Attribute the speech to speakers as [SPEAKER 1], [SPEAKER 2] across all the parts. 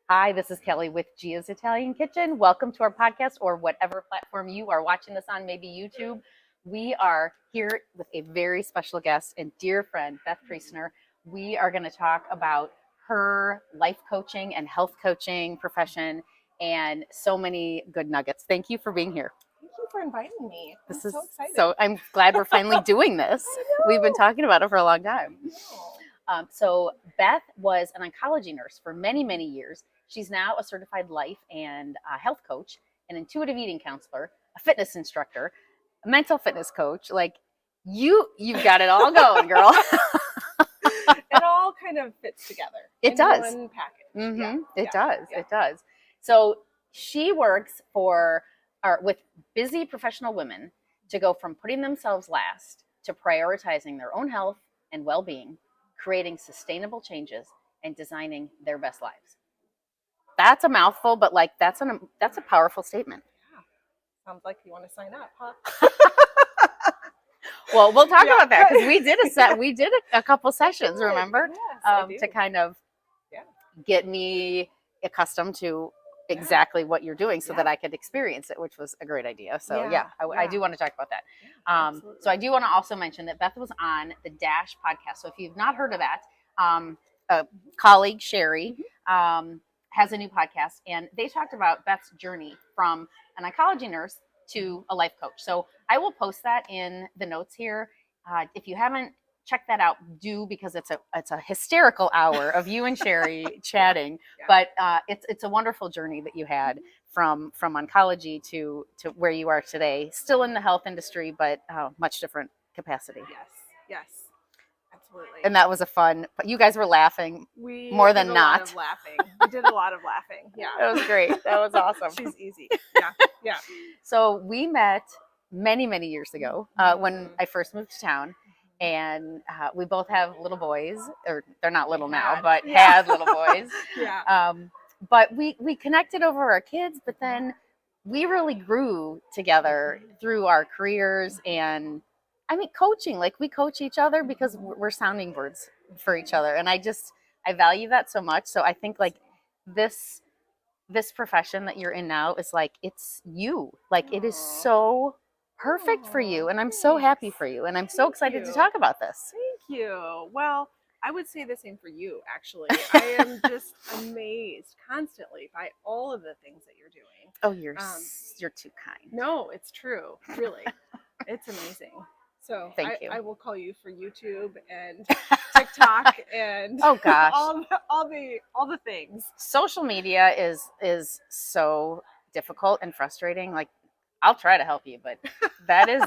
[SPEAKER 1] Hi, this is Kelly with Gia's Italian Kitchen. Welcome to our podcast or whatever platform you are watching this on, maybe YouTube. We are here with a very special guest and dear friend, Beth Priestner. We are going to talk about her life coaching and health coaching profession and so many good nuggets. Thank you for being here.
[SPEAKER 2] Thank you for inviting me. I'm so excited.
[SPEAKER 1] So I'm glad we're finally doing this. We've been talking about it for a long time. So Beth was an oncology nurse for many, many years. She's now a certified life and health coach, an intuitive eating counselor, a fitness instructor, a mental fitness coach. Like you've got it all going, girl.
[SPEAKER 2] It all kind of fits together.
[SPEAKER 1] It does.
[SPEAKER 2] One package.
[SPEAKER 1] Mm-hmm.
[SPEAKER 2] Yeah.
[SPEAKER 1] It does. It does. So she works with busy professional women to go from putting themselves last to prioritizing their own health and well-being, creating sustainable changes, and designing their best lives. That's a mouthful, but like that's a powerful statement.
[SPEAKER 2] Yeah. Sounds like you want to sign up, huh?
[SPEAKER 1] Well, we'll talk about that because we did a couple sessions, remember?
[SPEAKER 2] Yes,
[SPEAKER 1] to kind of get me accustomed to exactly what you're doing so that I could experience it, which was a great idea. So I do want to talk about that. So I do want to also mention that Beth was on the Dash podcast. So if you've not heard of that, a colleague, Sherry, has a new podcast, and they talked about Beth's journey from an oncology nurse to a life coach. So I will post that in the notes here. If you haven't checked that out, do, because it's a hysterical hour of you and Sherry chatting. But it's a wonderful journey that you had from oncology to where you are today, still in the health industry, but much different capacity.
[SPEAKER 2] Yes. Absolutely.
[SPEAKER 1] And that was you guys were laughing more than not.
[SPEAKER 2] We did a lot of laughing. Yeah.
[SPEAKER 1] That was great. That was awesome.
[SPEAKER 2] She's easy. Yeah.
[SPEAKER 1] So we met many, many years ago when I first moved to town. And we both have little boys, or they're not little now, but had little boys. But we connected over our kids, but then we really grew together through our careers. And I mean, coaching, like we coach each other because we're sounding boards for each other. And I value that so much. So I think like this profession that you're in now is like, it's you, like it is so perfect for you. And I'm so happy for you. And I'm so excited to talk about this.
[SPEAKER 2] Thank you. Well, I would say the same for you, actually. I am just amazed constantly by all of the things that you're doing.
[SPEAKER 1] Oh, you're too kind.
[SPEAKER 2] No, it's true. Really. It's amazing. So
[SPEAKER 1] thank you.
[SPEAKER 2] I will call you for YouTube and TikTok and
[SPEAKER 1] oh gosh,
[SPEAKER 2] all the things.
[SPEAKER 1] Social media is so difficult and frustrating. Like I'll try to help you, but that is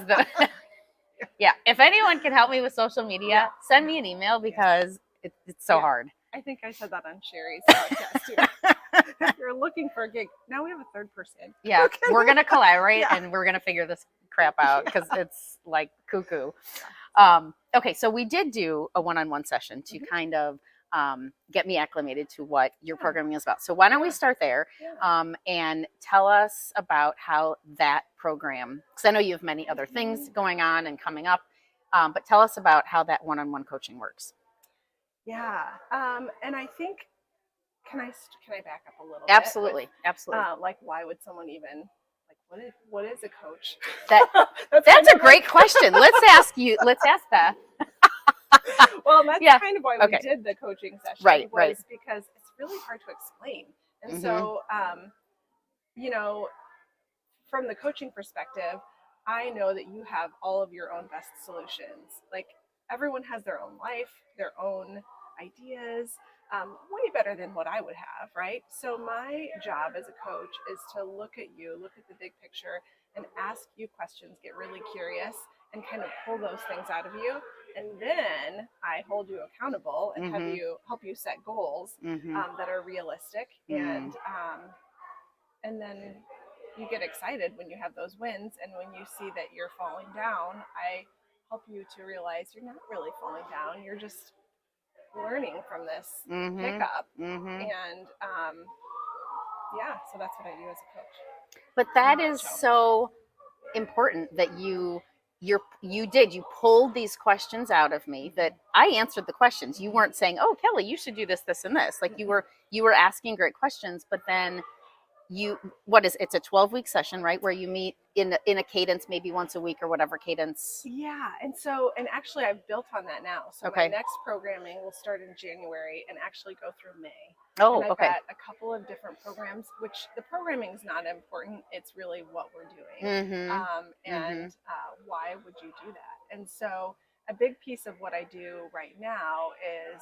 [SPEAKER 1] if anyone can help me with social media, send me an email because it's so hard.
[SPEAKER 2] I think I said that on Sherry's podcast too. If you're looking for a gig, now we have a third person.
[SPEAKER 1] Yeah, we're going to collaborate and we're going to figure this crap out because it's like cuckoo. Okay, so we did do a one-on-one session to kind of get me acclimated to what your programming is about. So why don't we start there and tell us about how that program, because I know you have many other things going on and coming up, but tell us about how that one-on-one coaching works.
[SPEAKER 2] Yeah, and I think, can I back up a little bit?
[SPEAKER 1] Absolutely.
[SPEAKER 2] Like, why would someone even, like, what is a coach?
[SPEAKER 1] That's a great question. Let's ask Beth.
[SPEAKER 2] Well, that's kind of why we did the coaching session.
[SPEAKER 1] Right.
[SPEAKER 2] Because it's really hard to explain. And so, from the coaching perspective, I know that you have all of your own best solutions. Like, everyone has their own life, their own ideas, way better than what I would have, right? So my job as a coach is to look at the big picture, and ask you questions, get really curious, and kind of pull those things out of you. And then I hold you accountable and help you set goals that are realistic. And then you get excited when you have those wins. And when you see that you're falling down, I help you to realize you're not really falling down. You're just learning from this hiccup. And so that's what I do as a coach.
[SPEAKER 1] But that is so important that you pulled these questions out of me, that I answered the questions. You weren't saying, oh, Kelly, you should do this, this, and this. Like you were you were asking great questions, but then it's a 12-week session, right? Where you meet in a cadence, maybe once a week or whatever cadence.
[SPEAKER 2] Yeah. And actually I've built on that now. So my next programming will start in January and actually go through May.
[SPEAKER 1] Oh,
[SPEAKER 2] and I've got a couple of different programs, which the programming is not important. It's really what we're doing. Why would you do that? And so a big piece of what I do right now is,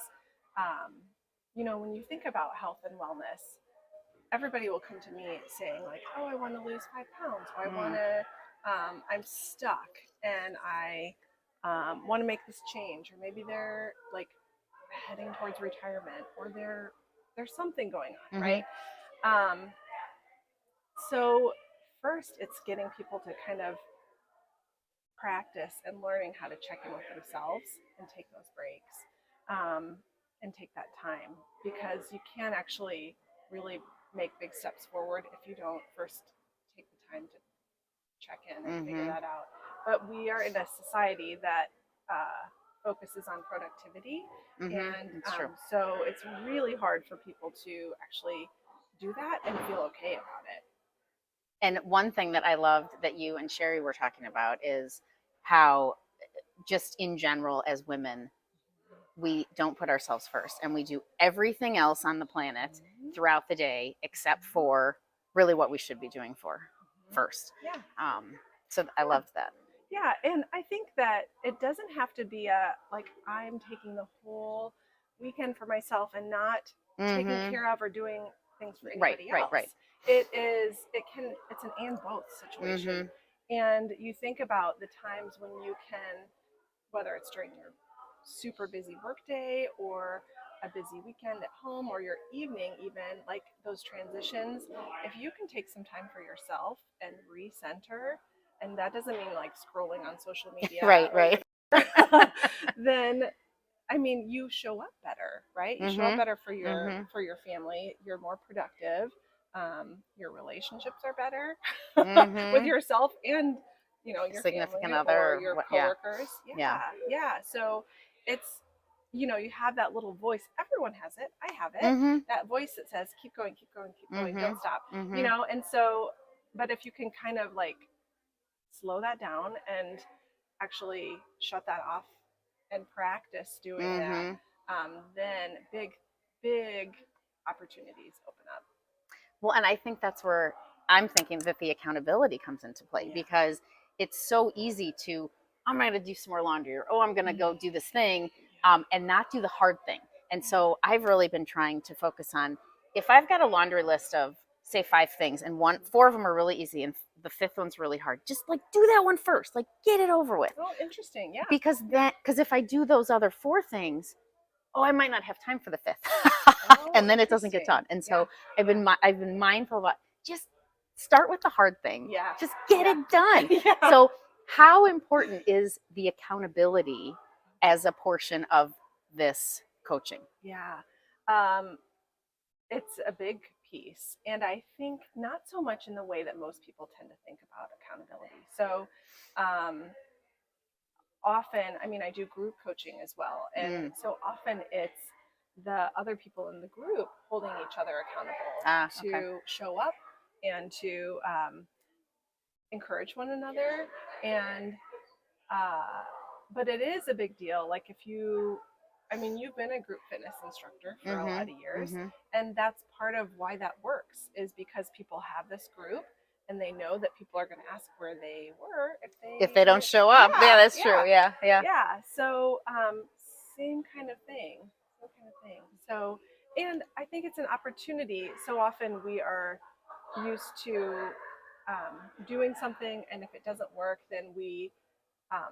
[SPEAKER 2] when you think about health and wellness, everybody will come to me saying like, oh, I want to lose 5 pounds. Or I want to, I'm stuck and I want to make this change. Or maybe they're like heading towards retirement, or there's something going on, right? So first it's getting people to kind of practice and learning how to check in with themselves and take those breaks, and take that time, because you can't actually really make big steps forward if you don't first take the time to check in and figure that out. But we are in a society that focuses on productivity, and so it's really hard for people to actually do that and feel okay about it.
[SPEAKER 1] And one thing that I loved that you and Sherry were talking about is how, just in general, as women, we don't put ourselves first, and we do everything else on the planet throughout the day except for really what we should be doing first.
[SPEAKER 2] Yeah.
[SPEAKER 1] So I loved that.
[SPEAKER 2] Yeah, and I think that it doesn't have to be I'm taking the whole weekend for myself and not taking care of or doing things for anybody else. Right. It's an and both situation. And you think about the times when you can, whether it's during your super busy workday or a busy weekend at home or your evening, even like those transitions, if you can take some time for yourself and recenter, and that doesn't mean like scrolling on social media,
[SPEAKER 1] right.
[SPEAKER 2] Then you show up better, right? You show up better for your family. You're more productive. Your relationships are better with yourself and your
[SPEAKER 1] significant
[SPEAKER 2] family
[SPEAKER 1] other
[SPEAKER 2] or your coworkers. Yeah. So it's you have that little voice. Everyone has it. I have it. That voice that says, "Keep going, keep going, keep going. Don't stop." And so, but if you can kind of like slow that down and actually shut that off and practice doing that, then big opportunities open up.
[SPEAKER 1] Well, and I think that's where I'm thinking that the accountability comes into play, because it's so easy to, I'm going to do some more laundry, or, I'm going to go do this thing, and not do the hard thing. And so I've really been trying to focus on, if I've got a laundry list of, say, 5 things, and 4 of them are really easy, and the 5th one's really hard, just like do that one first, like get it over with.
[SPEAKER 2] Oh, interesting. Yeah.
[SPEAKER 1] Because if I do those other 4 things, I might not have time for the 5th, and then it doesn't get done. And so I've been mindful about, just start with the hard thing.
[SPEAKER 2] Yeah.
[SPEAKER 1] Just get it done. So how important is the accountability as a portion of this coaching?
[SPEAKER 2] Yeah. It's a big piece. And I think not so much in the way that most people tend to think about accountability. So often, I do group coaching as well. And so often it's the other people in the group holding each other accountable to show up and to encourage one another. And but it is a big deal. Like if you've been a group fitness instructor for a lot of years, and that's part of why that works, is because people have this group and they know that people are going to ask where they were if they
[SPEAKER 1] don't show up. Yeah, that's true. Yeah.
[SPEAKER 2] So same kind of thing. So, and I think it's an opportunity. So often we are used to doing something, and if it doesn't work, then we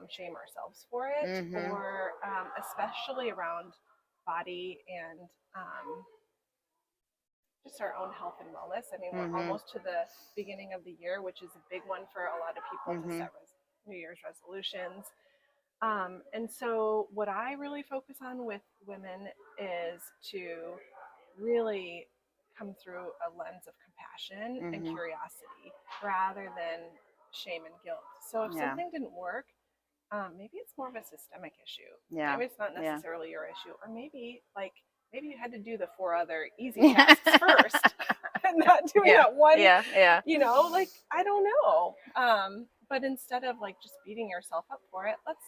[SPEAKER 2] shame ourselves for it, or especially around body and just our own health and wellness. We're almost to the beginning of the year, which is a big one for a lot of people to set New Year's resolutions. And so what I really focus on with women is to really come through a lens of compassion and curiosity rather than shame and guilt. So if something didn't work, maybe it's more of a systemic issue. Maybe it's not necessarily your issue, or maybe like maybe you had to do the 4 other easy tasks first and not doing that one.
[SPEAKER 1] Yeah.
[SPEAKER 2] You know, like, I don't know. But instead of like just beating yourself up for it, let's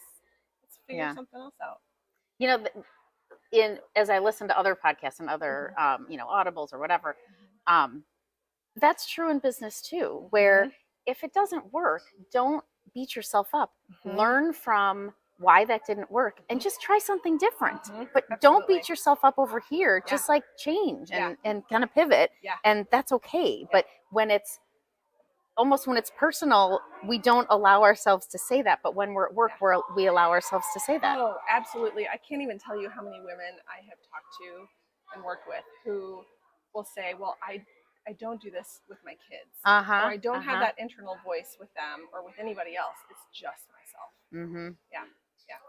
[SPEAKER 2] figure something else out.
[SPEAKER 1] You know, as I listen to other podcasts and other, you know, audibles or whatever, that's true in business too, where if it doesn't work, don't beat yourself up. Learn from why that didn't work and just try something different. But don't beat yourself up over here. Just like change and kind of pivot. And that's okay. But when it's personal, we don't allow ourselves to say that. But when we're at work, we allow ourselves to say that.
[SPEAKER 2] Oh, absolutely. I can't even tell you how many women I have talked to and worked with who will say, well, I don't do this with my kids. Or I don't have that internal voice with them or with anybody else. It's just myself. Yeah.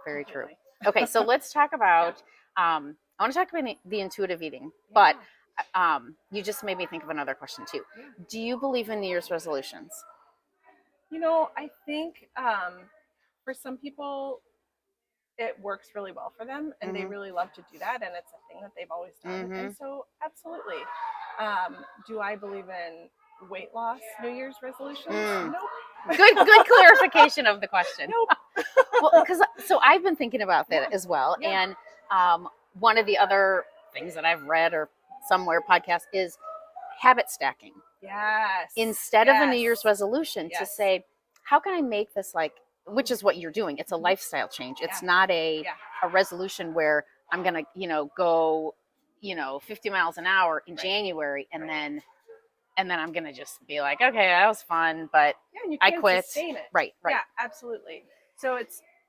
[SPEAKER 1] Very true. Okay, so let's talk about, I want to talk about the intuitive eating, but you just made me think of another question too. Do you believe in New Year's resolutions?
[SPEAKER 2] You know, I think for some people, it works really well for them and they really love to do that. And it's a thing that they've always done. And so absolutely. Do I believe in weight loss New Year's resolutions? Nope.
[SPEAKER 1] Good clarification of the question.
[SPEAKER 2] Nope.
[SPEAKER 1] Well, so I've been thinking about that as well. And one of the other things that I've read or somewhere podcast is habit stacking.
[SPEAKER 2] Yes.
[SPEAKER 1] Instead of a New Year's resolution to say, how can I make this which is what you're doing. It's a lifestyle change. It's not a resolution where I'm going to, go, 50 miles an hour in January and then I'm going to just be like, okay, that was fun, but
[SPEAKER 2] and you
[SPEAKER 1] I
[SPEAKER 2] can't
[SPEAKER 1] quit.
[SPEAKER 2] Sustain it.
[SPEAKER 1] Right.
[SPEAKER 2] Yeah, absolutely. So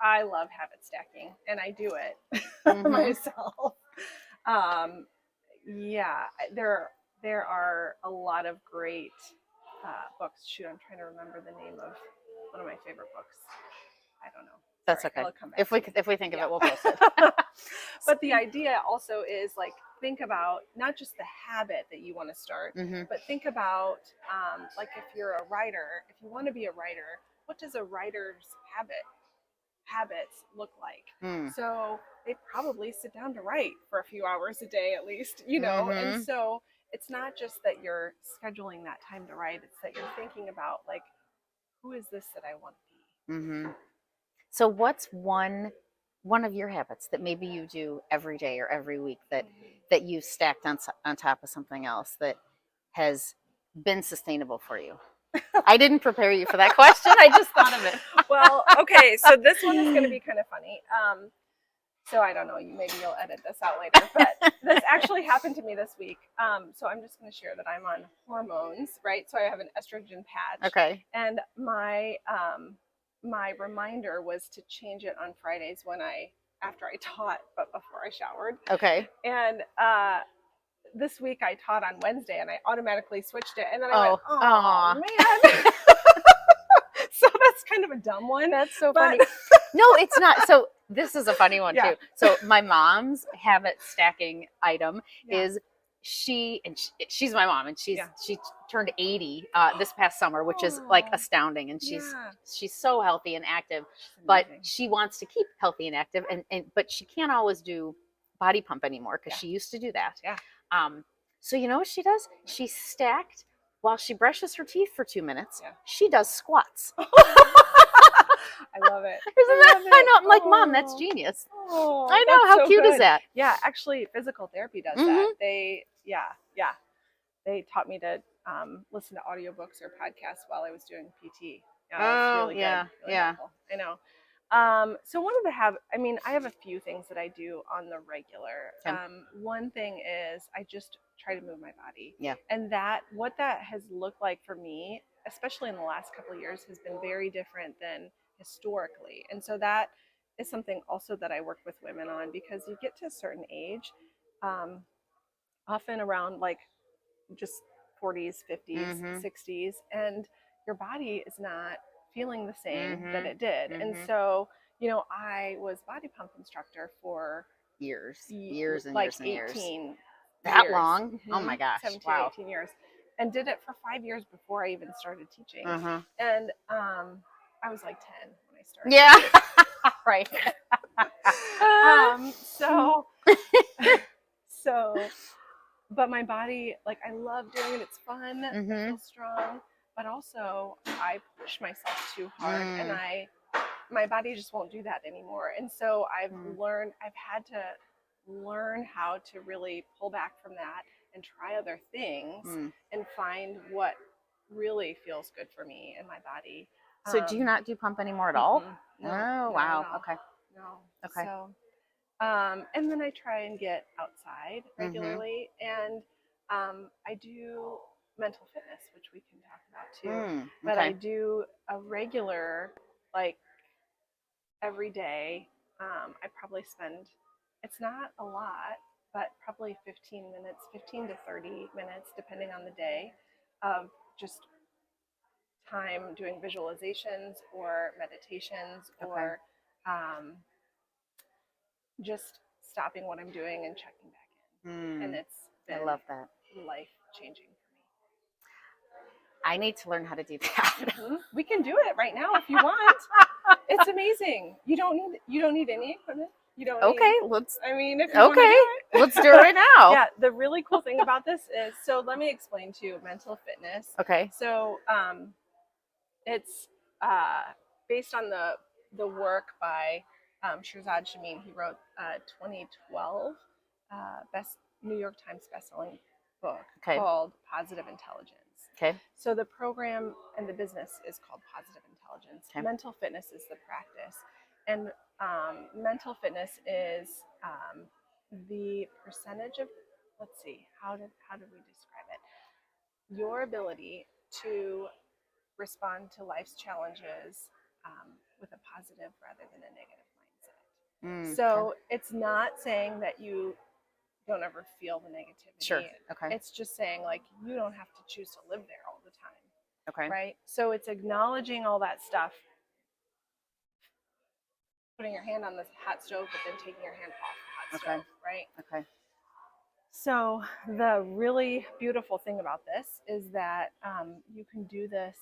[SPEAKER 2] I love habit stacking and I do it myself. There are a lot of great books. Shoot, I'm trying to remember the name of one of my favorite books. I don't know.
[SPEAKER 1] That's okay. If we think of it, we'll post it.
[SPEAKER 2] But the idea also is think about not just the habit that you want to start, but think about if you're a writer, if you want to be a writer, what does a writer's habits look like? So they probably sit down to write for a few hours a day at least, and so it's not just that you're scheduling that time to write, it's that you're thinking about who is this that I want to be?
[SPEAKER 1] So what's one of your habits that maybe you do every day or every week that you stacked on top of something else that has been sustainable for you? I didn't prepare you for that question. I just thought of it.
[SPEAKER 2] Well, okay. So this one is going to be kind of funny. So I don't know, maybe you'll edit this out later, but this actually happened to me this week. So I'm just going to share that I'm on hormones, right? So I have an estrogen patch.
[SPEAKER 1] Okay.
[SPEAKER 2] And my reminder was to change it on Fridays after I taught, but before I showered.
[SPEAKER 1] Okay.
[SPEAKER 2] And this week I taught on Wednesday and I automatically switched it. And then I went, oh man. So that's kind of a dumb one.
[SPEAKER 1] That's so funny. No, it's not. So this is a funny one too. So my mom's habit stacking item is she's my mom and she turned 80 this past summer, which is astounding. And she's so healthy and active, but she wants to keep healthy and active but she can't always do body pump anymore because she used to do that. So you know what she does? She stacked while she brushes her teeth for 2 minutes. She does squats.
[SPEAKER 2] I love it.
[SPEAKER 1] I know. I'm like, Mom, that's genius.
[SPEAKER 2] Oh,
[SPEAKER 1] I know. How
[SPEAKER 2] so
[SPEAKER 1] cute
[SPEAKER 2] good.
[SPEAKER 1] Is that?
[SPEAKER 2] Yeah, actually, physical therapy does that. They taught me to listen to audiobooks or podcasts while I was doing PT. Yeah, really good. Really helpful. I know. So one of I have a few things that I do on the regular. One thing is I just try to move my body.
[SPEAKER 1] Yeah.
[SPEAKER 2] And what that has looked like for me, especially in the last couple of years, has been very different than historically. And so that is something also that I work with women on, because you get to a certain age, often around just 40s, 50s, 60s, and your body is not feeling the same that it did. And so, I was body pump instructor for
[SPEAKER 1] years and years and
[SPEAKER 2] 18
[SPEAKER 1] years.
[SPEAKER 2] That
[SPEAKER 1] years. Long? Oh my gosh.
[SPEAKER 2] 17,
[SPEAKER 1] wow.
[SPEAKER 2] 18 years. And did it for 5 years before I even started teaching. And I was 10 when I started.
[SPEAKER 1] Yeah. Right.
[SPEAKER 2] So, but my body, like, I love doing it. It's fun. I feel strong, but also I push myself too hard, and my body just won't do that anymore. And so I've had to learn how to really pull back from that and try other things and find what really feels good for me and my body.
[SPEAKER 1] So do you not do pump anymore at all?
[SPEAKER 2] No,
[SPEAKER 1] oh, wow.
[SPEAKER 2] no,
[SPEAKER 1] Okay.
[SPEAKER 2] no.
[SPEAKER 1] Okay.
[SPEAKER 2] So, and then I try and get outside regularly, and I do mental fitness, which we can talk about too. But I do a regular, like, every day. I probably spend, it's not a lot, but probably 15 to 30 minutes, depending on the day, of just time doing visualizations or meditations or just stopping what I'm doing and checking back in. And it's been
[SPEAKER 1] I love that.
[SPEAKER 2] life changing for me.
[SPEAKER 1] I need to learn how to do that.
[SPEAKER 2] We can do it right now if you want. It's amazing. You don't need any equipment. You don't need,
[SPEAKER 1] let's.
[SPEAKER 2] I mean, if you want to do it.
[SPEAKER 1] Let's do it right now.
[SPEAKER 2] Yeah, the really cool thing about this is, so let me explain to you mental fitness.
[SPEAKER 1] Okay.
[SPEAKER 2] So it's based on the work by Shirzad Chamine. He wrote 2012 New York Times bestselling book called Positive Intelligence.
[SPEAKER 1] Okay.
[SPEAKER 2] So the program and the business is called Positive Intelligence.
[SPEAKER 1] Okay.
[SPEAKER 2] Mental fitness is the practice, and mental fitness is the percentage of, let's see, how did we describe it? Your ability to respond to life's challenges with a positive rather than a negative mindset. So it's not saying that you don't ever feel the negativity.
[SPEAKER 1] Sure. Okay.
[SPEAKER 2] It's just saying, like, you don't have to choose to live there all the time.
[SPEAKER 1] Okay.
[SPEAKER 2] Right? So it's acknowledging all that stuff, putting your hand on the hot stove, but then taking your hand off the hot stove, right?
[SPEAKER 1] Okay.
[SPEAKER 2] So the really beautiful thing about this is that you can do this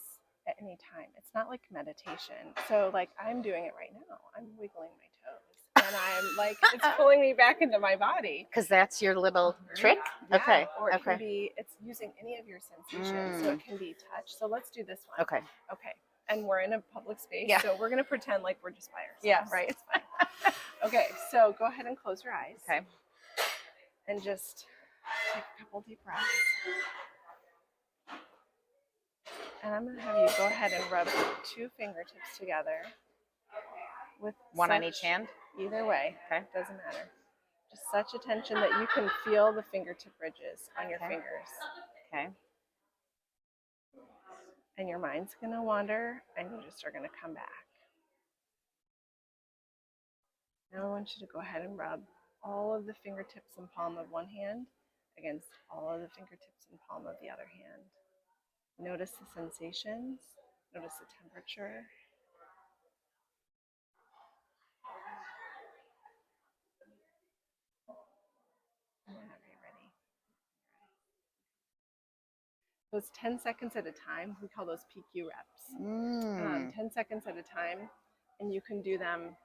[SPEAKER 2] at any time. It's not like meditation. So, like, I'm doing it right now. I'm wiggling my toes, and I'm like, it's pulling me back into my body.
[SPEAKER 1] Because that's your little trick?
[SPEAKER 2] Yeah.
[SPEAKER 1] Okay.
[SPEAKER 2] Or it can be, it's using any of your sensations. So it can be touch. So let's do this one.
[SPEAKER 1] Okay.
[SPEAKER 2] Okay. And we're in a public space.
[SPEAKER 1] Yeah.
[SPEAKER 2] So we're going to pretend like we're just by ourselves.
[SPEAKER 1] Yeah, right.
[SPEAKER 2] It's fine. Okay. So go ahead and close your eyes.
[SPEAKER 1] Okay.
[SPEAKER 2] And just take a couple deep breaths. And I'm going to have you go ahead and rub 2 fingertips together. With
[SPEAKER 1] one on each hand?
[SPEAKER 2] Either way.
[SPEAKER 1] Okay.
[SPEAKER 2] Doesn't matter. Just such attention that you can feel the fingertip ridges on your fingers.
[SPEAKER 1] Okay.
[SPEAKER 2] And your mind's going to wander, and you just are going to come back. Now I want you to go ahead and rub all of the fingertips and palm of one hand against all of the fingertips and palm of the other hand. Notice the sensations. Notice the temperature. Whenever you're ready. Those 10 seconds at a time, we call those PQ reps. 10 seconds at a time, and you can do them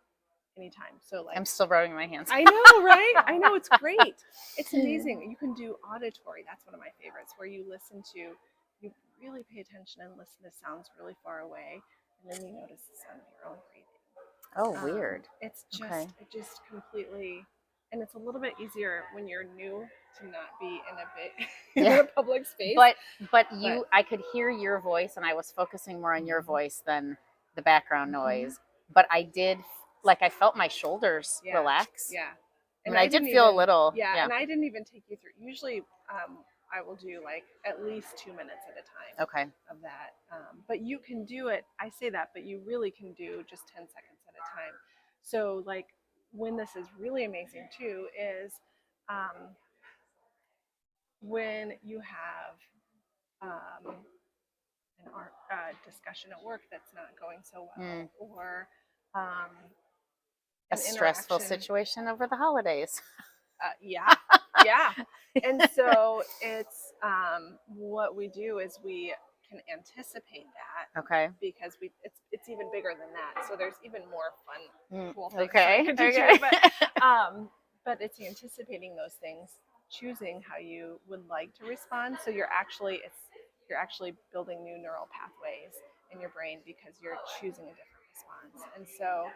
[SPEAKER 2] anytime. So, like,
[SPEAKER 1] I'm still rubbing my hands.
[SPEAKER 2] I know, right? I know, it's great. It's amazing. You can do auditory. That's one of my favorites, where you really pay attention and listen to sounds really far away, and then you notice the sound of your own breathing.
[SPEAKER 1] Oh, weird.
[SPEAKER 2] It just completely, and it's a little bit easier when you're new to not be in a public space.
[SPEAKER 1] But I could hear your voice, and I was focusing more on your voice than the background noise. But I did, like, I felt my shoulders relax.
[SPEAKER 2] Yeah.
[SPEAKER 1] And I did feel a little.
[SPEAKER 2] Yeah, and I didn't even take you through. Usually, I will do, like, at least 2 minutes at a time. Of that. But you can do it. I say that, but you really can do just 10 seconds at a time. So, like, when this is really amazing too is when you have an art discussion at work that's not going so well, or
[SPEAKER 1] a stressful situation over the holidays.
[SPEAKER 2] Yeah. And so it's what we do is we can anticipate that. Okay. Because it's even bigger than that. So there's even more fun, cool things. Okay. But it's anticipating those things choosing how you would like to respond. So you're actually building new neural pathways in your brain because you're choosing a different response. And so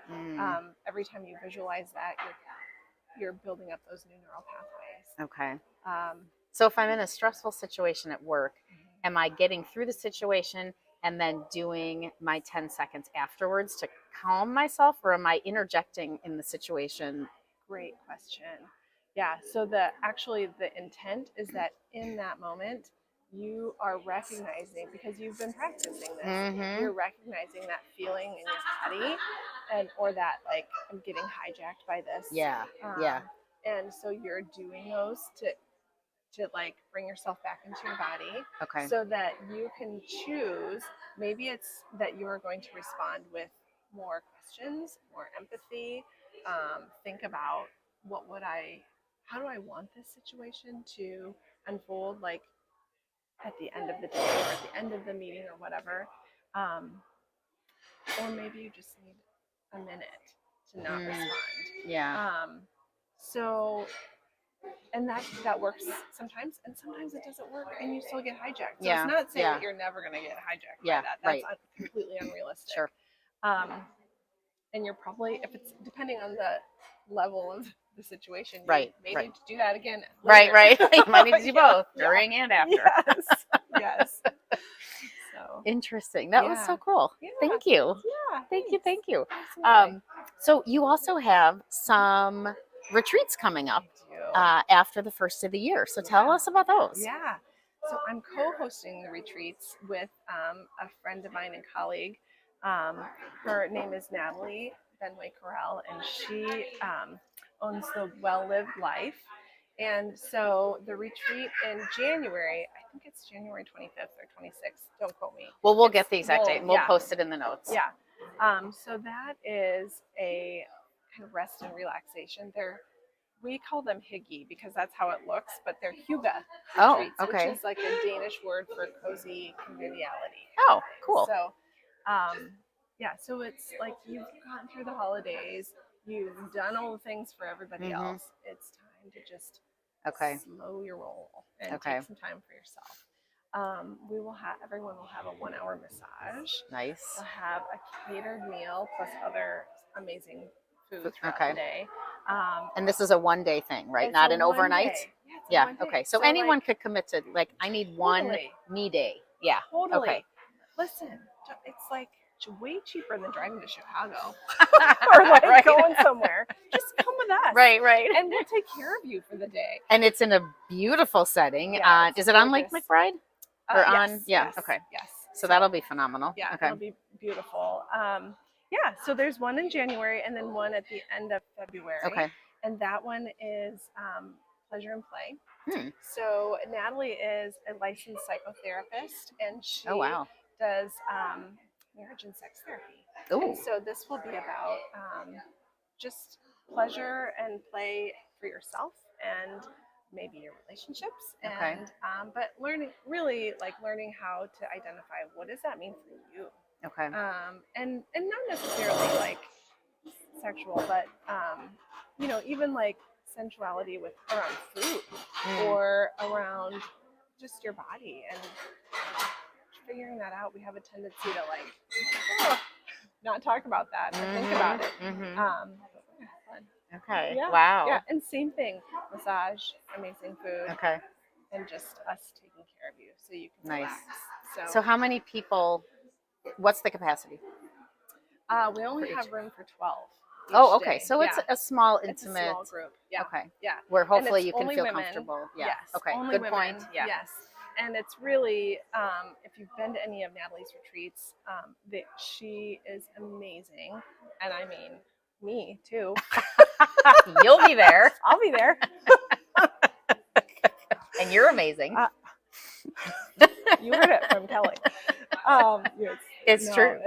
[SPEAKER 2] every time you visualize that, you're building up those new neural pathways.
[SPEAKER 1] Okay. So if I'm in a stressful situation at work, am I getting through the situation and then doing my 10 seconds afterwards to calm myself, or am I interjecting in the situation?
[SPEAKER 2] Great question. Yeah, so the intent is that in that moment, you are recognizing, because you've been practicing this, you're recognizing that feeling in your body, or that like, I'm getting hijacked by this.
[SPEAKER 1] Yeah.
[SPEAKER 2] And so you're doing those to like bring yourself back into your body.
[SPEAKER 1] Okay.
[SPEAKER 2] So that you can choose. Maybe it's that you are going to respond with more questions, more empathy. Think about how do I want this situation to unfold, like at the end of the day or at the end of the meeting or whatever. Or maybe you just need a minute to not respond.
[SPEAKER 1] Yeah.
[SPEAKER 2] So, and that works sometimes, and sometimes it doesn't work, and you still get hijacked. So it's not saying that you're never going to get hijacked by that. That's completely unrealistic.
[SPEAKER 1] Sure.
[SPEAKER 2] And you're probably, if it's depending on the level of the situation, you may need to do that again later.
[SPEAKER 1] Right. You might need to do both, during and after.
[SPEAKER 2] Yes. So
[SPEAKER 1] interesting. That was so cool.
[SPEAKER 2] Yeah.
[SPEAKER 1] Thank you.
[SPEAKER 2] Yeah.
[SPEAKER 1] Thank you.
[SPEAKER 2] Absolutely.
[SPEAKER 1] So you also have some retreats coming up after the first of the year. So tell us about those.
[SPEAKER 2] Yeah. So I'm co-hosting the retreats with a friend of mine and colleague. Her name is Natalie Benway-Corral, and she owns the Well Lived Life. And so the retreat in January, I think it's January 25th or 26th. Don't quote me.
[SPEAKER 1] Well, we'll get the exact date. We'll post it in the notes.
[SPEAKER 2] Yeah. So that is a kind of rest and relaxation. We call them hygge because that's how it looks, but they're hygge retreats, which is like a Danish word for cozy conviviality.
[SPEAKER 1] Oh, cool.
[SPEAKER 2] So, so it's like you've gotten through the holidays, you've done all the things for everybody else. It's time to just slow your roll and take some time for yourself. Everyone will have a 1-hour massage.
[SPEAKER 1] Nice.
[SPEAKER 2] We'll have a catered meal plus other amazing food throughout the day.
[SPEAKER 1] And this is a one-day thing, right? Not an overnight? Yeah. Okay. So anyone could commit to, like, I need one me day. Yeah.
[SPEAKER 2] Totally.
[SPEAKER 1] Okay.
[SPEAKER 2] Listen, it's like way cheaper than driving to Chicago or like going somewhere. Just come with us.
[SPEAKER 1] Right.
[SPEAKER 2] And we'll take care of you for the day.
[SPEAKER 1] And it's in a beautiful setting. Is it on Lake McBride? Or on?
[SPEAKER 2] Yes.
[SPEAKER 1] Okay.
[SPEAKER 2] Yes.
[SPEAKER 1] So that'll be phenomenal.
[SPEAKER 2] Yeah.
[SPEAKER 1] Okay.
[SPEAKER 2] It'll be beautiful. So there's one in January and then one at the end of February.
[SPEAKER 1] Okay.
[SPEAKER 2] And that one is pleasure and play. So Natalie is a licensed psychotherapist, and she does marriage and sex therapy. And so this will be about just pleasure and play for yourself and maybe your relationships, and but learning how to identify what does that mean for you. And not necessarily like sexual, but even like sensuality around food or around just your body, and figuring that out. We have a tendency to not talk about that or think about it.
[SPEAKER 1] Okay.
[SPEAKER 2] Yeah.
[SPEAKER 1] Wow.
[SPEAKER 2] Yeah. And same thing, massage, amazing food.
[SPEAKER 1] Okay.
[SPEAKER 2] And just us taking care of you so you can relax.
[SPEAKER 1] So how many people, what's the capacity?
[SPEAKER 2] We only have room for 12.
[SPEAKER 1] Okay.
[SPEAKER 2] Day.
[SPEAKER 1] So it's a small, intimate.
[SPEAKER 2] It's a small group. Yeah.
[SPEAKER 1] Okay.
[SPEAKER 2] Yeah.
[SPEAKER 1] Where hopefully you can feel
[SPEAKER 2] women.
[SPEAKER 1] comfortable. Yeah.
[SPEAKER 2] Yes.
[SPEAKER 1] Okay.
[SPEAKER 2] Only
[SPEAKER 1] Good
[SPEAKER 2] women.
[SPEAKER 1] point. Yeah.
[SPEAKER 2] Yes. And it's really, if you've been to any of Natalie's retreats, she is amazing. And I mean, me too.
[SPEAKER 1] You'll be there.
[SPEAKER 2] I'll be there.
[SPEAKER 1] And you're amazing.
[SPEAKER 2] You heard it from Kelly.
[SPEAKER 1] It's true.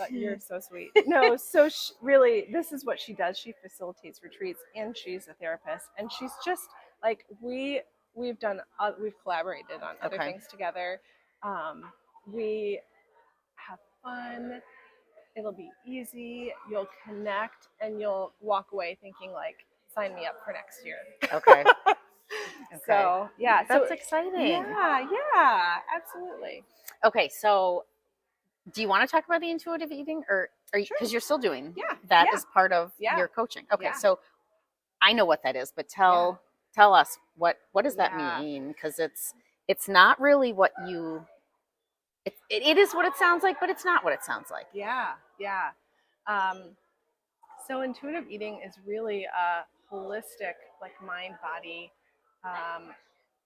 [SPEAKER 2] You're so sweet. No, so really, this is what she does. She facilitates retreats, and she's a therapist. And she's just like, we've collaborated on other things together. We have fun. It'll be easy. You'll connect, and you'll walk away thinking like, sign me up for next year.
[SPEAKER 1] Okay. Okay.
[SPEAKER 2] So yeah,
[SPEAKER 1] That's exciting.
[SPEAKER 2] Yeah, absolutely.
[SPEAKER 1] Okay, so do you want to talk about the intuitive eating, or are you,
[SPEAKER 2] Sure.
[SPEAKER 1] because you're still doing
[SPEAKER 2] Yeah,
[SPEAKER 1] that
[SPEAKER 2] yeah.
[SPEAKER 1] as part of
[SPEAKER 2] Yeah.
[SPEAKER 1] your coaching? Okay,
[SPEAKER 2] Yeah.
[SPEAKER 1] so I know what that is, but tell us what does that mean? Because it's not really what you it is what it sounds like, but it's not what it sounds like.
[SPEAKER 2] Yeah, yeah. So intuitive eating is really a holistic, like mind body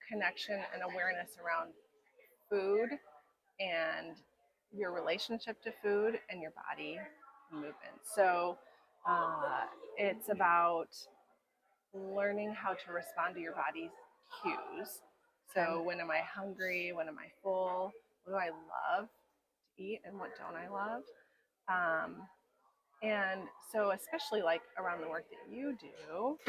[SPEAKER 2] connection and awareness around food and your relationship to food and your body movement. So it's about learning how to respond to your body's cues. So when am I hungry? When am I full? What do I love to eat and what don't I love? And so especially like around the work that you do,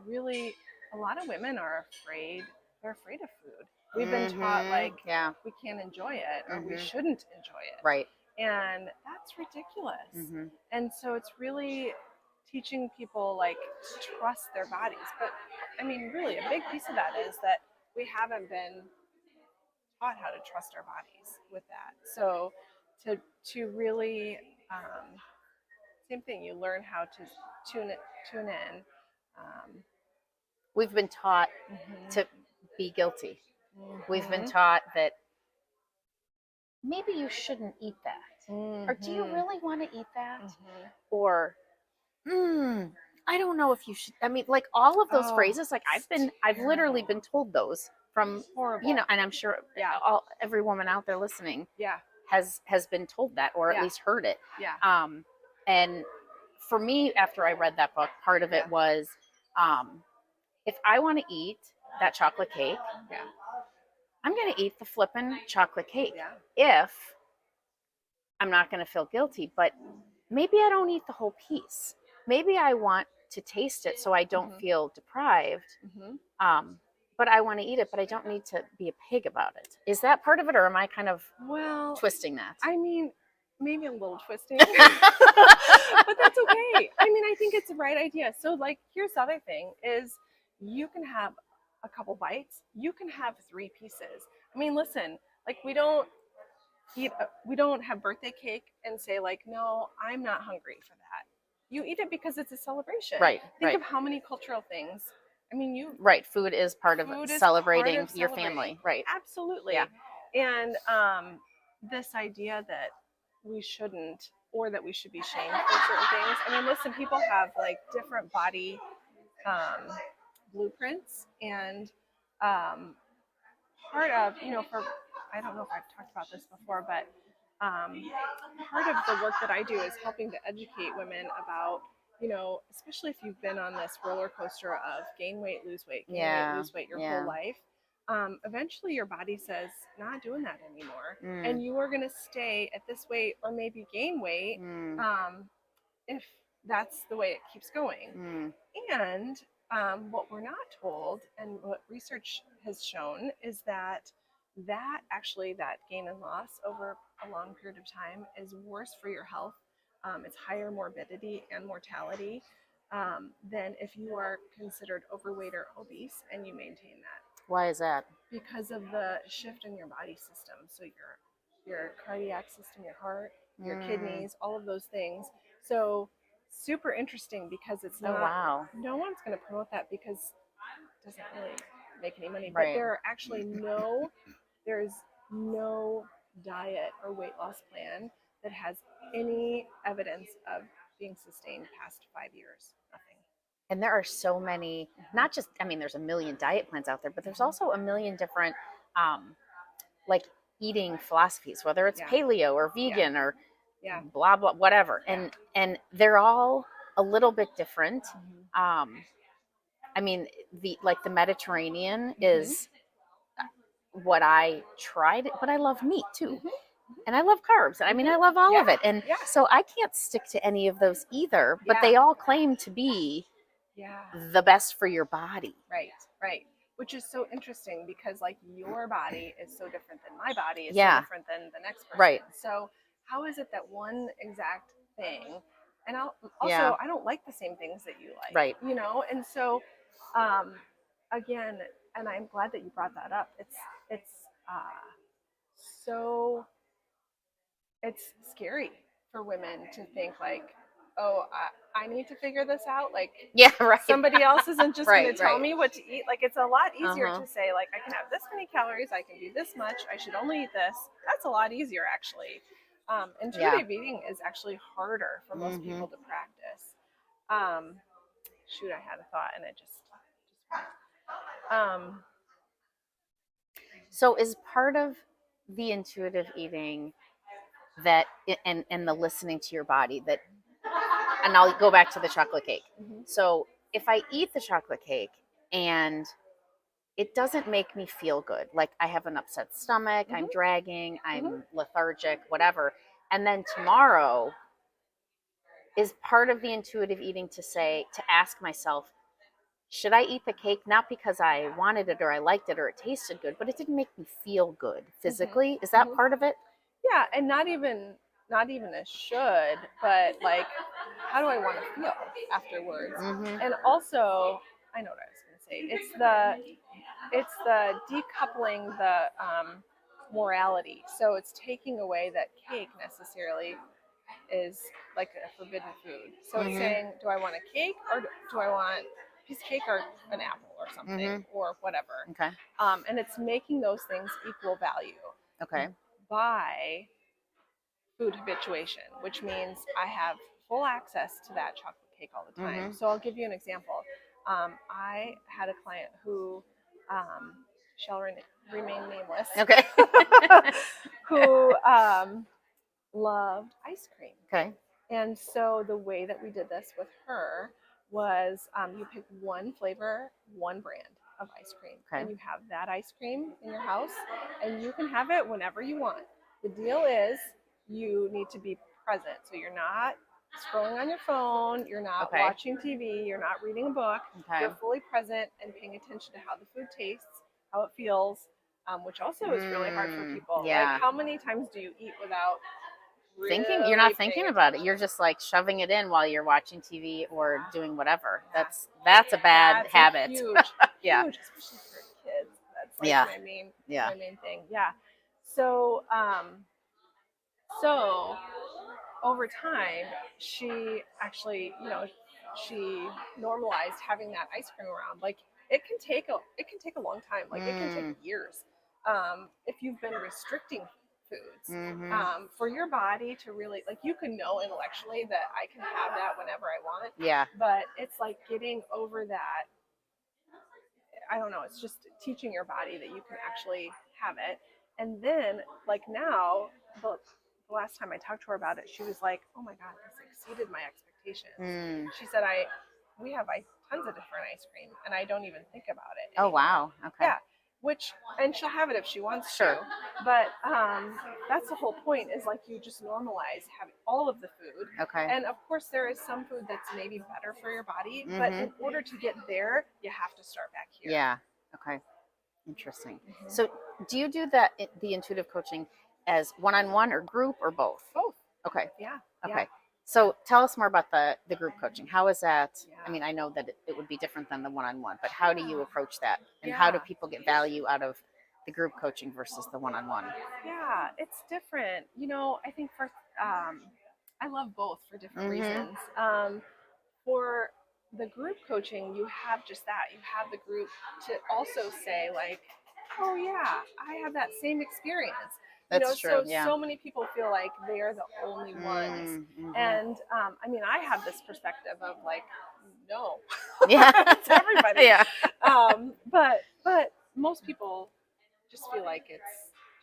[SPEAKER 2] really a lot of women are afraid. They're afraid of food. We've been taught like we can't enjoy it or we shouldn't enjoy it.
[SPEAKER 1] Right.
[SPEAKER 2] And that's ridiculous. And so it's really teaching people like to trust their bodies. But I mean, really a big piece of that is that we haven't been taught how to trust our bodies with that. So to really same thing, you learn how to tune in.
[SPEAKER 1] We've been taught to be guilty. We've been taught that maybe you shouldn't eat that. Or do you really want to eat that? Or I don't know if you should. I mean, like all of those phrases, like I've literally been told those from,
[SPEAKER 2] horrible.
[SPEAKER 1] And I'm sure every woman out there listening has been told that, or at least heard it. And for me, after I read that book, part of it was, if I want to eat that chocolate cake, I'm going to eat the flippin' chocolate cake. If I'm not going to feel guilty, but maybe I don't eat the whole piece. Maybe I want to taste it so I don't feel deprived. But I want to eat it, but I don't need to be a pig about it. Is that part of it, or am I kind of twisting that?
[SPEAKER 2] I mean, maybe a little twisting, but that's okay. I mean, I think it's the right idea. So like, here's the other thing is you can have a couple bites. You can have 3 pieces. I mean, listen, like we don't have birthday cake and say like, no, I'm not hungry for that. You eat it because it's a celebration.
[SPEAKER 1] Right.
[SPEAKER 2] Think of how many cultural things. I mean,
[SPEAKER 1] food is part of celebrating your family. Right.
[SPEAKER 2] Absolutely. Yeah. And this idea that we shouldn't, or that we should be shamed for certain things. I mean, listen, people have like different body blueprints, and part of, I don't know if I've talked about this before, but part of the work that I do is helping to educate women about, especially if you've been on this roller coaster of gain weight, lose weight, lose weight your whole life. Eventually your body says, not doing that anymore. And you are going to stay at this weight or maybe gain weight if that's the way it keeps going. And what we're not told, and what research has shown, is that gain and loss over a long period of time is worse for your health. It's higher morbidity and mortality than if you are considered overweight or obese and you maintain that.
[SPEAKER 1] Why is that?
[SPEAKER 2] Because of the shift in your body system. So your cardiac system, your heart, your kidneys, all of those things. So super interesting, because it's not, no one's going to promote that because it doesn't really make any money. But there are actually there's no diet or weight loss plan that has any evidence of being sustained past 5 years. Nothing.
[SPEAKER 1] And there are so many, not just, there's a million diet plans out there, but there's also a million different, like eating philosophies, whether it's paleo or vegan or blah, blah, whatever. And they're all a little bit different. The Mediterranean is what I tried, but I love meat too. And I love carbs. I love all of it. And so I can't stick to any of those either, but they all claim to be the best for your body.
[SPEAKER 2] Right. Which is so interesting, because like your body is so different than my body is so different than the next person.
[SPEAKER 1] Right.
[SPEAKER 2] So how is it that one exact thing, and I don't like the same things that you like.
[SPEAKER 1] Right.
[SPEAKER 2] And so Again, and I'm glad that you brought that up. It's so it's scary for women to think like, oh, I need to figure this out. Like,
[SPEAKER 1] yeah, right.
[SPEAKER 2] Somebody else isn't just
[SPEAKER 1] Right,
[SPEAKER 2] going to tell
[SPEAKER 1] right.
[SPEAKER 2] me what to eat. Like, it's a lot easier
[SPEAKER 1] Uh-huh.
[SPEAKER 2] to say, like, I can have this many calories, I can do this much, I should only eat this. That's a lot easier, actually. Intuitive eating is actually harder for most people to practice. Shoot, I had a thought and it just
[SPEAKER 1] So is part of the intuitive eating that, and the listening to your body, that, and I'll go back to the chocolate cake. So if I eat the chocolate cake and it doesn't make me feel good, like I have an upset stomach, I'm dragging, I'm lethargic, whatever, and then tomorrow, is part of the intuitive eating to ask myself, should I eat the cake not because I wanted it or I liked it or it tasted good, but it didn't make me feel good physically? Is that part of it?
[SPEAKER 2] Yeah, and not even a should, but like, how do I want to feel afterwards? And also, I know what I was going to say. It's the decoupling the morality. So it's taking away that cake necessarily is like a forbidden food. So it's saying, do I want a cake or do I want a piece of cake or an apple or something or whatever?
[SPEAKER 1] Okay.
[SPEAKER 2] And it's making those things equal value.
[SPEAKER 1] Okay.
[SPEAKER 2] By food habituation, which means I have full access to that chocolate cake all the time. So I'll give you an example. I had a client who shall remain nameless.
[SPEAKER 1] Okay.
[SPEAKER 2] Who loved ice cream.
[SPEAKER 1] Okay.
[SPEAKER 2] And so the way that we did this with her was you pick one flavor, one brand of ice cream, and you have that ice cream in your house, and you can have it whenever you want. The deal is you need to be present. So you're not scrolling on your phone, you're not watching TV, you're not reading a book. You're fully present and paying attention to how the food tastes, how it feels, which also is really hard for people.
[SPEAKER 1] Yeah.
[SPEAKER 2] Like, how many times do you eat without
[SPEAKER 1] thinking? You're not thinking about it. You're just like shoving it in while you're watching TV or doing whatever. That's a bad habit.
[SPEAKER 2] Huge,
[SPEAKER 1] yeah.
[SPEAKER 2] huge, especially for kids. That's like my main thing. Yeah. So so over time, she actually, she normalized having that ice cream around. Like, it can take a long time. Like, it can take years if you've been restricting foods for your body to really, like, you can know intellectually that I can have that whenever I want.
[SPEAKER 1] Yeah.
[SPEAKER 2] But it's like getting over that. I don't know. It's just teaching your body that you can actually have it. And then, like, now, the last time I talked to her about it, she was like, "Oh my God, this exceeded my expectations." She said, "We have tons of different ice cream, and I don't even think about it anymore."
[SPEAKER 1] Oh wow. Okay.
[SPEAKER 2] Yeah. And she'll have it if she wants to. But that's the whole point, is like, you just normalize having all of the food.
[SPEAKER 1] Okay.
[SPEAKER 2] And of course, there is some food that's maybe better for your body, but in order to get there, you have to start back here.
[SPEAKER 1] Yeah. Okay. Interesting. So do you do the intuitive coaching as one-on-one or group or both?
[SPEAKER 2] Both.
[SPEAKER 1] Okay.
[SPEAKER 2] Yeah.
[SPEAKER 1] Okay.
[SPEAKER 2] Yeah.
[SPEAKER 1] So tell us more about the group coaching. How is that?
[SPEAKER 2] Yeah.
[SPEAKER 1] I mean, I know that it would be different than the one-on-one, but how do you approach that? And how do people get value out of the group coaching versus the one-on-one?
[SPEAKER 2] Yeah, it's different. I think I love both for different reasons. For the group coaching, you have just that. You have the group to also say, like, oh yeah, I have that same experience.
[SPEAKER 1] That's true.
[SPEAKER 2] So many people feel like they're the only ones. And I mean, I have this perspective of like, no,
[SPEAKER 1] Yeah,
[SPEAKER 2] it's everybody.
[SPEAKER 1] Yeah.
[SPEAKER 2] But most people just feel like it's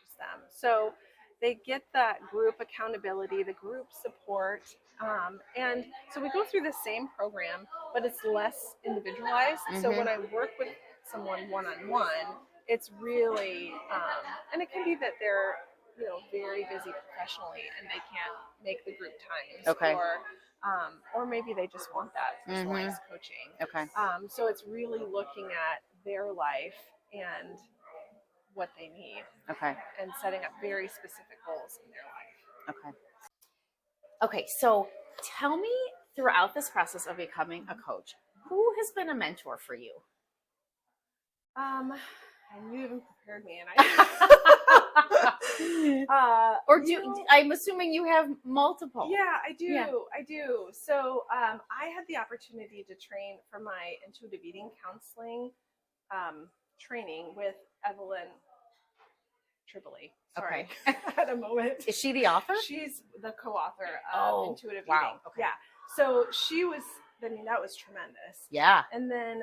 [SPEAKER 2] just them. So they get that group accountability, the group support. And so we go through the same program, but it's less individualized. So when I work with someone one-on-one, it's really, and it can be that they're, very busy professionally and they can't make the group times.
[SPEAKER 1] Okay.
[SPEAKER 2] Or maybe they just want that personalized coaching.
[SPEAKER 1] Okay.
[SPEAKER 2] So it's really looking at their life and what they need.
[SPEAKER 1] Okay.
[SPEAKER 2] And setting up very specific goals in their life.
[SPEAKER 1] Okay. Okay. So tell me, throughout this process of becoming a coach, Who has been a mentor for you?
[SPEAKER 2] And you even prepared me, and
[SPEAKER 1] I'm assuming you have multiple.
[SPEAKER 2] Yeah, I do.
[SPEAKER 1] Yeah.
[SPEAKER 2] I do. So I had the opportunity to train for my intuitive eating counseling training with Evelyn Tribole. Sorry,
[SPEAKER 1] Okay.
[SPEAKER 2] I had a moment.
[SPEAKER 1] Is she the author?
[SPEAKER 2] She's the co-author of Intuitive Eating.
[SPEAKER 1] Okay.
[SPEAKER 2] Yeah. So she was, I mean, that was tremendous.
[SPEAKER 1] Yeah.
[SPEAKER 2] And then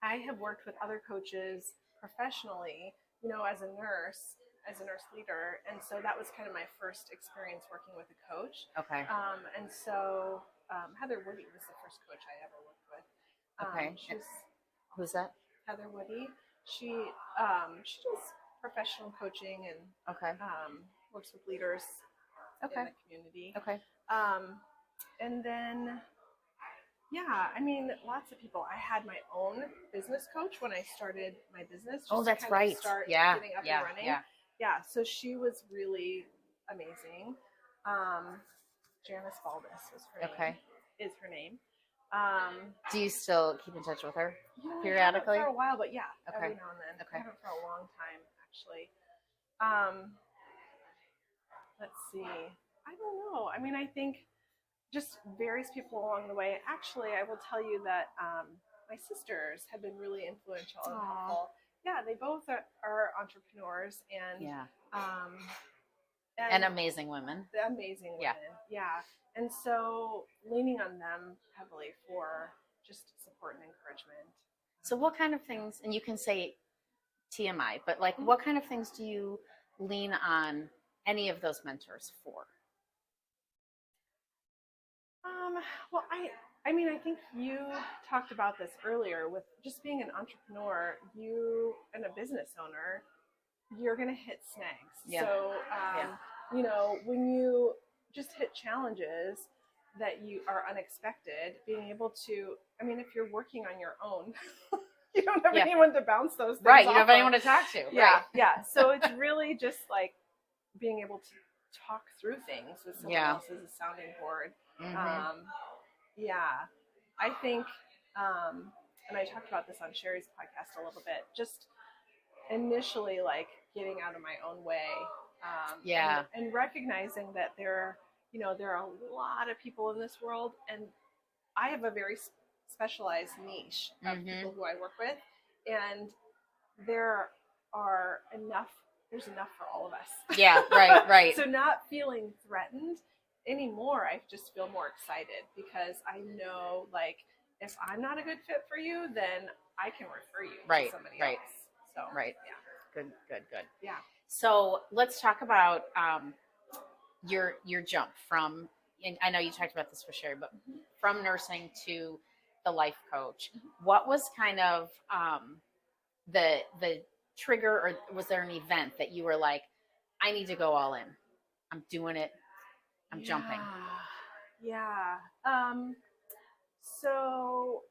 [SPEAKER 2] I have worked with other coaches professionally, you know, as a nurse leader. And so that was kind of my first experience working with a coach.
[SPEAKER 1] Okay.
[SPEAKER 2] And so Heather Woody was the first coach I ever worked with.
[SPEAKER 1] Okay. Who's that?
[SPEAKER 2] Heather Woody. She does professional coaching and works with leaders in the community.
[SPEAKER 1] Okay.
[SPEAKER 2] And then, yeah, I mean, lots of people. I had my own business coach when I started my business.
[SPEAKER 1] That's right.
[SPEAKER 2] Start
[SPEAKER 1] yeah.
[SPEAKER 2] getting up
[SPEAKER 1] yeah.
[SPEAKER 2] and running.
[SPEAKER 1] Yeah.
[SPEAKER 2] Yeah. So she was really amazing. Janice Baldus was her name. Is her name.
[SPEAKER 1] Do you still keep in touch with her
[SPEAKER 2] periodically? For a while, but yeah, every now and then.
[SPEAKER 1] Okay.
[SPEAKER 2] I haven't for a long time, actually. Let's see. I don't know. I mean, I think just various people along the way. Actually, I will tell you that my sisters have been really influential and helpful. Yeah, they both are entrepreneurs and
[SPEAKER 1] and amazing women.
[SPEAKER 2] Amazing women. Yeah. And so leaning on them heavily for just support and encouragement.
[SPEAKER 1] So what kind of things, and you can say TMI, but like what kind of things do you lean on any of those mentors for?
[SPEAKER 2] Well, I mean, I think you talked about this earlier with just being an entrepreneur, and a business owner, you're going to hit snags.
[SPEAKER 1] Yeah.
[SPEAKER 2] So, you know, when you just hit challenges that you are unexpected, being able to, I mean, if you're working on your own, you don't have anyone to bounce those things off.
[SPEAKER 1] You don't have anyone to talk to.
[SPEAKER 2] Yeah. Yeah. So it's really just like being able to talk through things with someone else as a sounding board. Yeah, I think, and I talked about this on Sherry's podcast a little bit, just initially like getting out of my own way. And recognizing that there are a lot of people in this world, and I have a very specialized niche of people who I work with, and there's enough for all of us.
[SPEAKER 1] Yeah, right.
[SPEAKER 2] So not feeling threatened anymore, I just feel more excited because I know, like, if I'm not a good fit for you, then I can refer you to somebody else. So yeah. Good. Yeah.
[SPEAKER 1] So let's talk about your jump from, and I know you talked about this with Sherry, but from nursing to the life coach. What was kind of the trigger, or was there an event that you were like, I need to go all in? I'm doing it. I'm jumping.
[SPEAKER 2] Yeah. So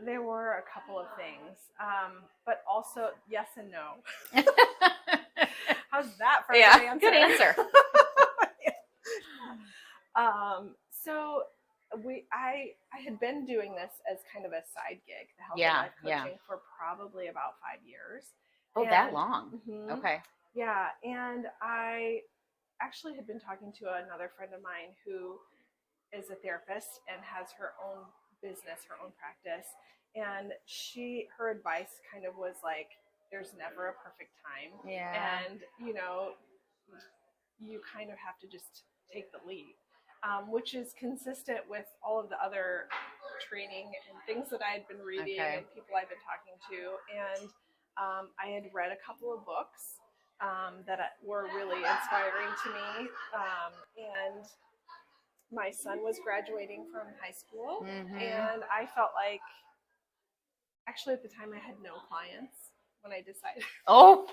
[SPEAKER 2] there were a couple of things, but also yes and no. How's that for an answer?
[SPEAKER 1] Good answer.
[SPEAKER 2] So I had been doing this as kind of a side gig, the health and life coaching, for probably about 5 years.
[SPEAKER 1] Oh, that long? Okay.
[SPEAKER 2] Yeah, and I actually had been talking to another friend of mine who is a therapist and has her own business, her own practice. And her advice kind of was like, there's never a perfect time.
[SPEAKER 1] Yeah.
[SPEAKER 2] And, you know, you kind of have to just take the lead, which is consistent with all of the other training and things that I had been reading and people I've been talking to. And I had read a couple of books that were really inspiring to me. And my son was graduating from high school, and I felt like, actually at the time I had no clients when I decided.
[SPEAKER 1] Oh,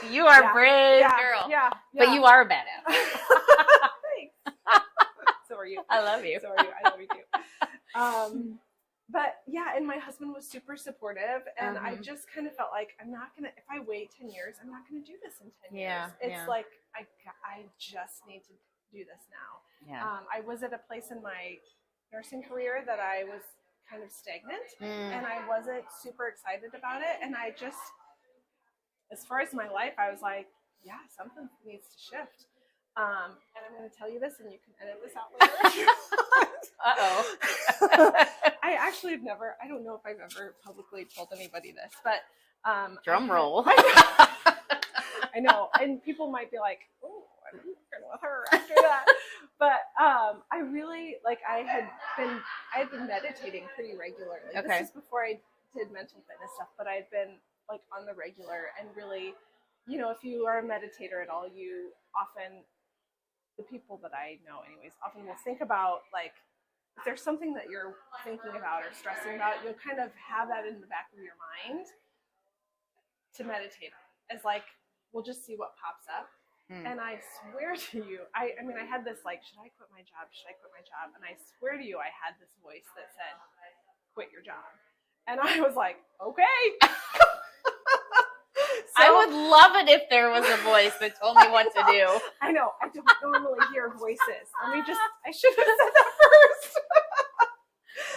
[SPEAKER 1] you are a brave girl.
[SPEAKER 2] Yeah.
[SPEAKER 1] But you are a badass.
[SPEAKER 2] Thanks. So are you.
[SPEAKER 1] I love you.
[SPEAKER 2] So are you. I love you too. But yeah, and my husband was super supportive, and I just kind of felt like, if I wait 10 years, I'm not going to do this in 10 years. It's like, I just need to do this now.
[SPEAKER 1] Yeah.
[SPEAKER 2] I was at a place in my nursing career that I was kind of stagnant and I wasn't super excited about it. And I just, as far as my life, I was like, yeah, something needs to shift. And I'm going to tell you this, and you can edit this out later if you want. I actually have never, I don't know if I've ever publicly told anybody this, but
[SPEAKER 1] drum roll.
[SPEAKER 2] I know, and people might be like, oh, I'm working with her after that. But I really, like, I had been meditating pretty regularly.
[SPEAKER 1] Okay.
[SPEAKER 2] This is before I did mental fitness stuff, but I'd been like on the regular, and really, you know, if you are a meditator at all, you often, the people that I know anyways, often will think about, like, if there's something that you're thinking about or stressing about, you'll kind of have that in the back of your mind to meditate on. As like, we'll just see what pops up. And I swear to you, I mean, I had this like, should I quit my job? Should I quit my job? And I swear to you, I had this voice that said, quit your job. And I was like, okay. So,
[SPEAKER 1] I would love it if there was a voice that told me what to do.
[SPEAKER 2] I know. I don't normally hear voices. I should have said that first.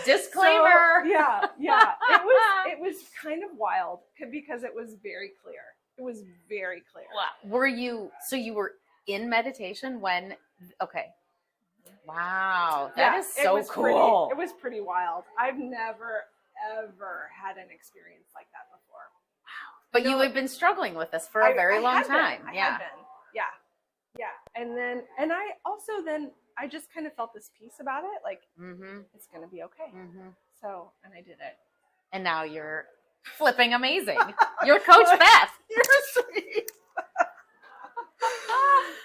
[SPEAKER 1] Disclaimer.
[SPEAKER 2] So, yeah. It was kind of wild because it was very clear. It was very clear.
[SPEAKER 1] Wow. You were in meditation when, okay. Wow. That is so cool.
[SPEAKER 2] It was pretty wild. I've never, ever had an experience like that before.
[SPEAKER 1] Wow. But you had been struggling with this for a very long time.
[SPEAKER 2] I had been. Yeah. And I just kind of felt this peace about it. Like, it's going to be okay. So, and I did it.
[SPEAKER 1] And now you're flipping amazing. You're Coach Beth.
[SPEAKER 2] You're sweet.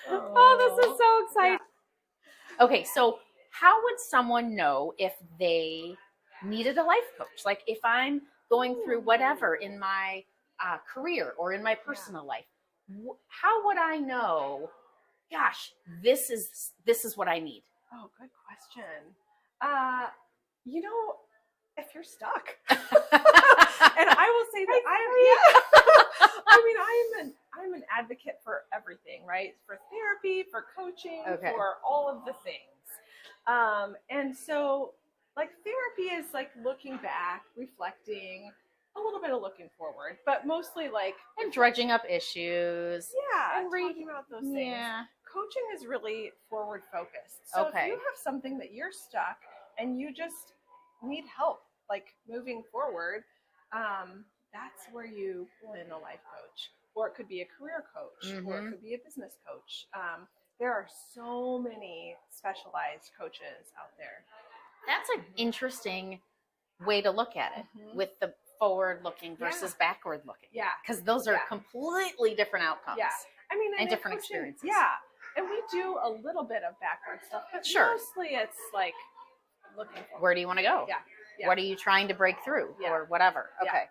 [SPEAKER 1] Oh, this is so exciting. Yeah. Okay, so how would someone know if they needed a life coach? Like if I'm going through whatever in my career or in my personal life, how would I know, gosh, this is what I need?
[SPEAKER 2] Oh, good question. You know, if you're stuck. And I will say that I'm an advocate for everything, right? For therapy, for coaching, for all of the things. And so like therapy is like looking back, reflecting, a little bit of looking forward, but mostly like
[SPEAKER 1] and dredging up issues.
[SPEAKER 2] Yeah, and talking about those things. Yeah. Coaching is really forward focused. So if you have something that you're stuck and you just need help, like moving forward, that's where you pull in a life coach, or it could be a career coach, or it could be a business coach. There are so many specialized coaches out there.
[SPEAKER 1] That's an interesting way to look at it, with the forward looking versus backward looking. Yeah. Because those are completely different outcomes. Yeah. I mean, and different experiences.
[SPEAKER 2] Yeah. And we do a little bit of backward stuff, but mostly it's like looking forward.
[SPEAKER 1] Where do you want to go?
[SPEAKER 2] Yeah.
[SPEAKER 1] What are you trying to break through or whatever? Okay. Yeah.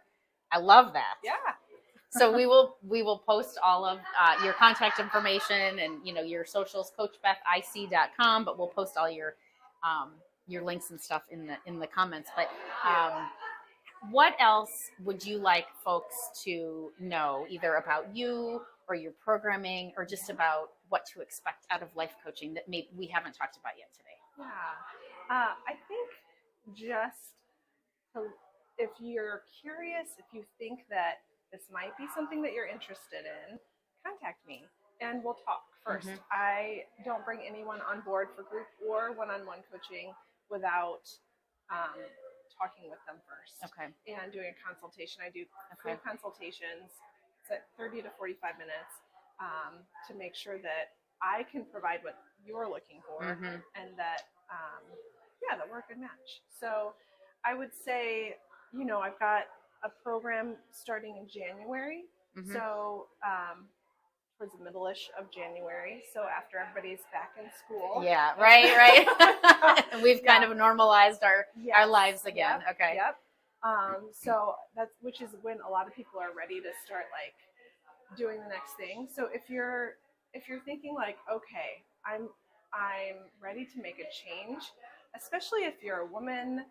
[SPEAKER 1] I love that.
[SPEAKER 2] Yeah.
[SPEAKER 1] So we will post all of your contact information and, you know, your socials, coachbethic.com, but we'll post all your links and stuff in the comments. But what else would you like folks to know, either about you or your programming, or just about what to expect out of life coaching that maybe we haven't talked about yet today?
[SPEAKER 2] Yeah. I think if you're curious, if you think that this might be something that you're interested in, contact me and we'll talk first. I don't bring anyone on board for group or one-on-one coaching without talking with them first. Okay. And doing a consultation. I do 3 consultations. It's at 30 to 45 minutes to make sure that I can provide what you're looking for and that, that we're a good match. So I would say, you know, I've got a program starting in January. So towards the middle-ish of January. So after everybody's back in school.
[SPEAKER 1] Yeah, right. We've kind of normalized our lives again.
[SPEAKER 2] Yep,
[SPEAKER 1] okay.
[SPEAKER 2] Yep. So which is when a lot of people are ready to start like doing the next thing. So if you're thinking like, okay, I'm ready to make a change, especially if you're a woman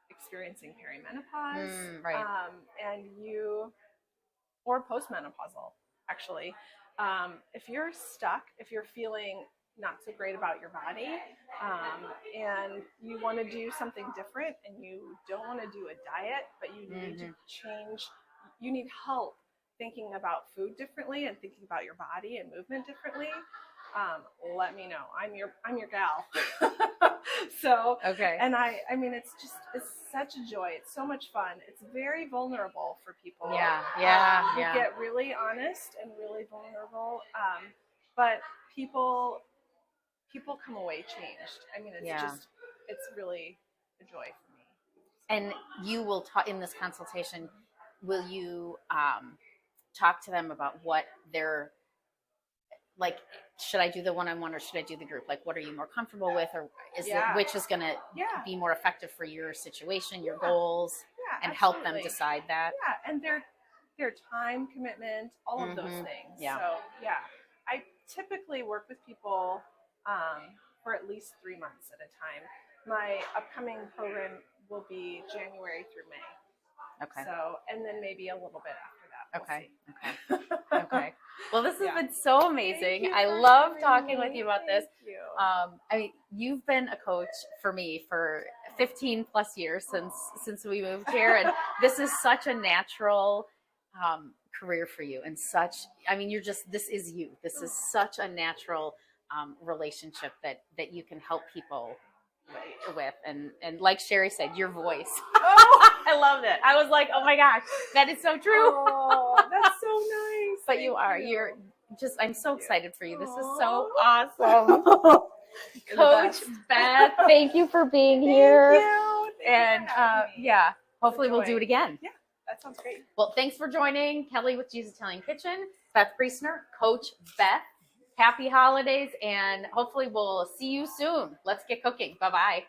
[SPEAKER 2] experiencing perimenopause, and or postmenopausal, actually. If you're stuck, if you're feeling not so great about your body, and you want to do something different, and you don't want to do a diet, but you need to change. You need help thinking about food differently and thinking about your body and movement differently. Let me know. I'm your gal. So,
[SPEAKER 1] okay.
[SPEAKER 2] And I mean, it's such a joy. It's so much fun. It's very vulnerable for people.
[SPEAKER 1] Yeah.
[SPEAKER 2] You get really honest and really vulnerable. But people come away changed. I mean, it's really a joy for me.
[SPEAKER 1] And you will talk in this consultation, will you talk to them about what they're like? Should I do the one-on-one or should I do the group? Like, what are you more comfortable with, or is it which is going to be more effective for your situation, your goals, and help them decide that?
[SPEAKER 2] Yeah, and their time commitment, all of those things.
[SPEAKER 1] Yeah.
[SPEAKER 2] So I typically work with people for at least 3 months at a time. My upcoming program will be January through May.
[SPEAKER 1] Okay.
[SPEAKER 2] So, and then maybe a little bit after that.
[SPEAKER 1] Okay. Well, this has been so amazing. I
[SPEAKER 2] for
[SPEAKER 1] love
[SPEAKER 2] having
[SPEAKER 1] talking
[SPEAKER 2] me.
[SPEAKER 1] with you about
[SPEAKER 2] Thank
[SPEAKER 1] this.
[SPEAKER 2] you.
[SPEAKER 1] I mean, you've been a coach for me for 15 plus years since we moved here, and this is such a natural career for you, and this is you. This is such a natural relationship that you can help people with, and like Sherry said, your voice. I loved it. I was like, oh my gosh, that is so true.
[SPEAKER 2] Oh, that's so nice.
[SPEAKER 1] But you're just, I'm so excited for you. This is so awesome. Coach Beth, thank you for being here.
[SPEAKER 2] Thank you.
[SPEAKER 1] And hopefully we'll do it again.
[SPEAKER 2] Yeah, that sounds great.
[SPEAKER 1] Well, thanks for joining Kelly with Giasitaliankitchen, Beth Priestner, Coach Beth. Happy holidays, and hopefully we'll see you soon. Let's get cooking. Bye-bye.